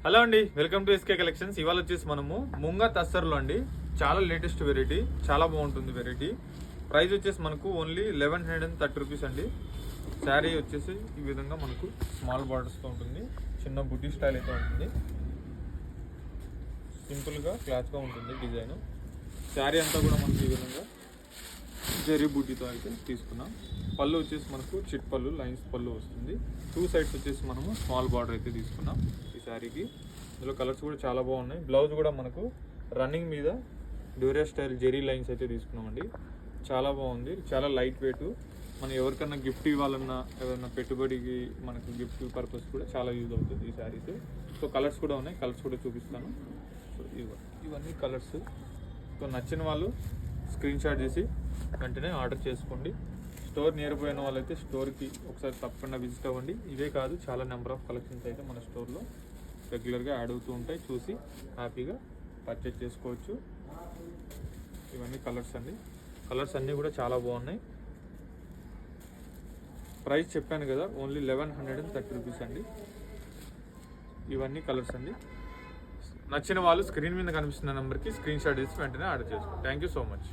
Hello అండి, welcome to SK collections. ఇవాళ వచ్చేసి మనము ముంగా తస్తర్లో అండి, చాలా లేటెస్ట్ వెరైటీ, చాలా బాగుంటుంది వెరైటీ. ప్రైస్ వచ్చేసి మనకు ఓన్లీ 1130 రూపీస్ అండి. శారీ వచ్చేసి ఈ విధంగా మనకు స్మాల్ బార్డర్స్తో ఉంటుంది, చిన్న బుటీ స్టైల్ అయితే ఉంటుంది, సింపుల్గా క్లాత్గా ఉంటుంది డిజైన్. శారీ అంతా కూడా మనకి ఈ విధంగా జరీ బూటీతో అయితే తీసుకున్నాం. పళ్ళు వచ్చేసి మనకు చిట్ పళ్ళు, లైన్స్ పళ్ళు వస్తుంది. 2 సైడ్స్ వచ్చేసి మనము స్మాల్ బార్డర్ అయితే తీసుకున్నాం ఈ శారీకి. ఇందులో కలర్స్ కూడా చాలా బాగున్నాయి. బ్లౌజ్ కూడా మనకు రన్నింగ్ మీద డ్యూరియా స్టైల్ జెరీ లైన్స్ అయితే తీసుకున్నామండి. చాలా బాగుంది, చాలా లైట్ వెయిట్. మనం ఎవరికన్నా గిఫ్ట్ ఇవ్వాలన్నా, ఏదైనా పెట్టుబడికి మనకు గిఫ్ట్ పర్పస్ కూడా చాలా యూజ్ అవుతుంది ఈ శారీస్. సో కలర్స్ కూడా ఉన్నాయి, కలర్స్ కూడా చూపిస్తాను. సో ఇవన్నీ కలర్స్. సో నచ్చిన వాళ్ళు స్క్రీన్ షాట్ చేసి వెంటనే ఆర్డర్ చేసుకోండి. స్టోర్ నియర్ పోయిన వాళ్ళైతే స్టోర్కి ఒకసారి తప్పకుండా విజిట్ అవ్వండి. ఇవే కాదు, చాలా నెంబర్ ఆఫ్ కలెక్షన్స్ అయితే మన స్టోర్లో రెగ్యులర్గా యాడ్ అవుతూ ఉంటాయి. చూసి హ్యాపీగా పర్చేజ్ చేసుకోవచ్చు. ఇవన్నీ కలర్స్ అండి. కలర్స్ అన్నీ కూడా చాలా బాగున్నాయి. ప్రైస్ చెప్పాను కదా, ఓన్లీ 1130 రూపీస్ అండి. ఇవన్నీ కలర్స్ అండి. నచ్చిన వాళ్ళు స్క్రీన్ మీద కనిపిస్తున్న నెంబర్కి స్క్రీన్ షాట్ చేసి వెంటనే ఆర్డర్ చేసుకోండి. Thank you so much.